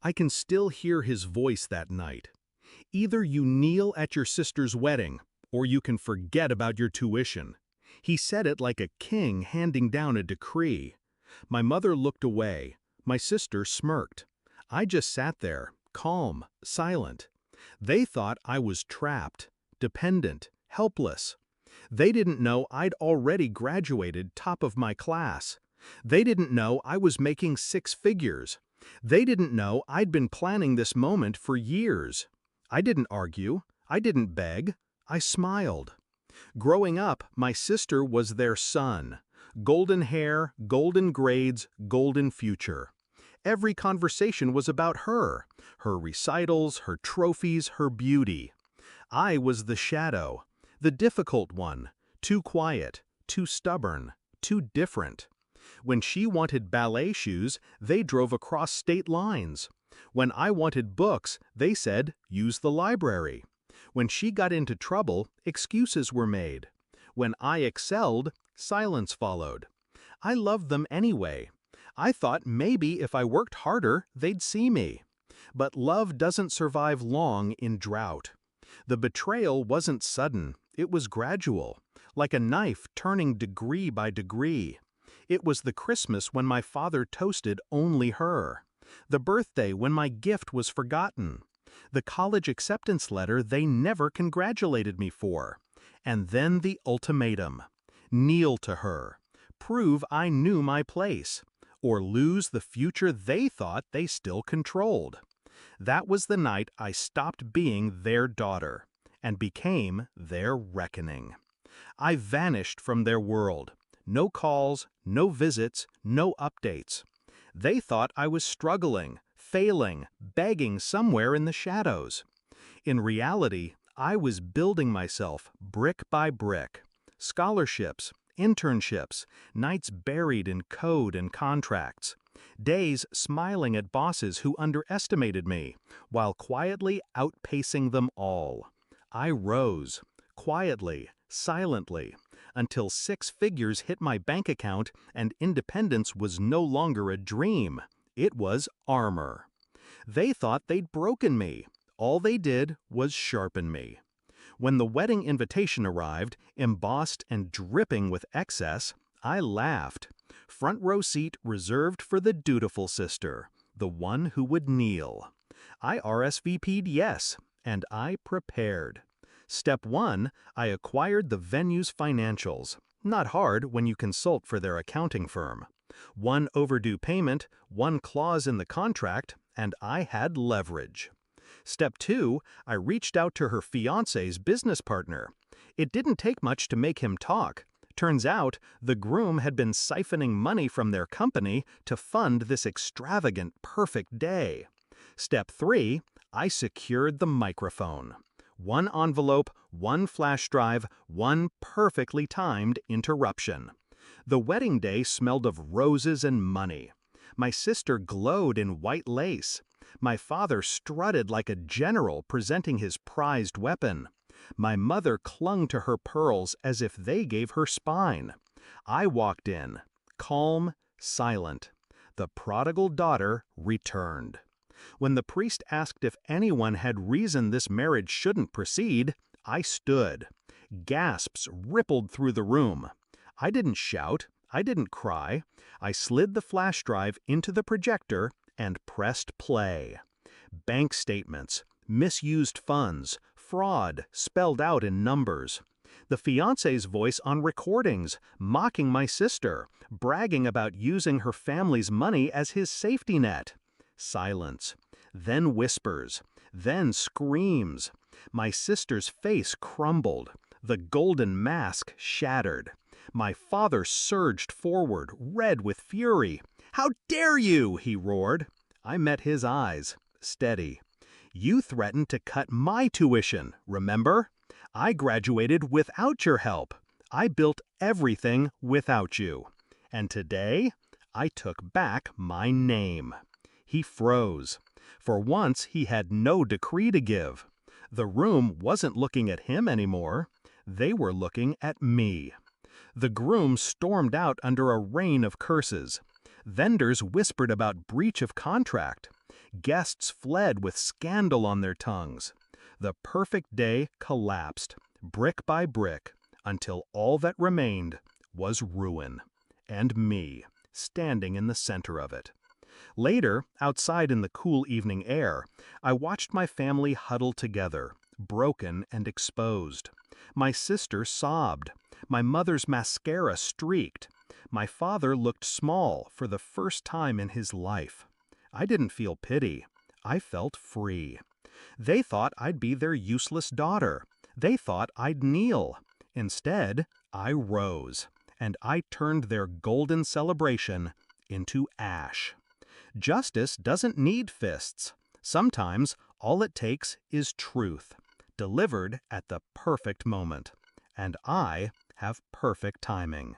I can still hear his voice that night. Either you kneel at your sister's wedding, or you can forget about your tuition. He said it like a king handing down a decree. My mother looked away. My sister smirked. I just sat there, calm, silent. They thought I was trapped, dependent, helpless. They didn't know I'd already graduated top of my class. They didn't know I was making six figures. They didn't know I'd been planning this moment for years. I didn't argue. I didn't beg. I smiled. Growing up, my sister was their sun. Golden hair, golden grades, golden future. Every conversation was about her recitals, her trophies, her beauty. I was the shadow, the difficult one, too quiet, too stubborn, too different. When she wanted ballet shoes, they drove across state lines. When I wanted books, they said, use the library. When she got into trouble, excuses were made. When I excelled, silence followed. I loved them anyway. I thought maybe if I worked harder, they'd see me. But love doesn't survive long in drought. The betrayal wasn't sudden, it was gradual, like a knife turning degree by degree. It was the Christmas when my father toasted only her. The birthday when my gift was forgotten. The college acceptance letter they never congratulated me for. And then the ultimatum. Kneel to her. Prove I knew my place. Or lose the future they thought they still controlled. That was the night I stopped being their daughter and became their reckoning. I vanished from their world. No calls, no visits, no updates. They thought I was struggling, failing, begging somewhere in the shadows. In reality, I was building myself brick by brick. Scholarships, internships, nights buried in code and contracts. Days smiling at bosses who underestimated me, while quietly outpacing them all. I rose, quietly, silently, until six figures hit my bank account and independence was no longer a dream. It was armor. They thought they'd broken me. All they did was sharpen me. When the wedding invitation arrived, embossed and dripping with excess, I laughed. Front row seat reserved for the dutiful sister, the one who would kneel. I RSVP'd yes, and I prepared. Step 1, I acquired the venue's financials. Not hard when you consult for their accounting firm. One overdue payment, one clause in the contract, and I had leverage. Step 2, I reached out to her fiancé's business partner. It didn't take much to make him talk. Turns out, the groom had been siphoning money from their company to fund this extravagant, perfect day. Step 3, I secured the microphone. One envelope, one flash drive, one perfectly timed interruption. The wedding day smelled of roses and money. My sister glowed in white lace. My father strutted like a general presenting his prized weapon. My mother clung to her pearls as if they gave her spine. I walked in, calm, silent. The prodigal daughter returned. When the priest asked if anyone had reason this marriage shouldn't proceed, I stood. Gasps rippled through the room. I didn't shout. I didn't cry. I slid the flash drive into the projector and pressed play. Bank statements, misused funds, fraud spelled out in numbers. The fiancé's voice on recordings, mocking my sister, bragging about using her family's money as his safety net. Silence. Then whispers. Then screams. My sister's face crumbled. The golden mask shattered. My father surged forward, red with fury. "How dare you!" he roared. I met his eyes, steady. "You threatened to cut my tuition, remember? I graduated without your help. I built everything without you. And today, I took back my name." He froze. For once, he had no decree to give. The room wasn't looking at him anymore. They were looking at me. The groom stormed out under a rain of curses. Vendors whispered about breach of contract. Guests fled with scandal on their tongues. The perfect day collapsed, brick by brick, until all that remained was ruin, and me, standing in the center of it. Later, outside in the cool evening air, I watched my family huddle together, broken and exposed. My sister sobbed. My mother's mascara streaked. My father looked small for the first time in his life. I didn't feel pity. I felt free. They thought I'd be their useless daughter. They thought I'd kneel. Instead, I rose, and I turned their golden celebration into ash. Justice doesn't need fists. Sometimes all it takes is truth, delivered at the perfect moment. And I have perfect timing.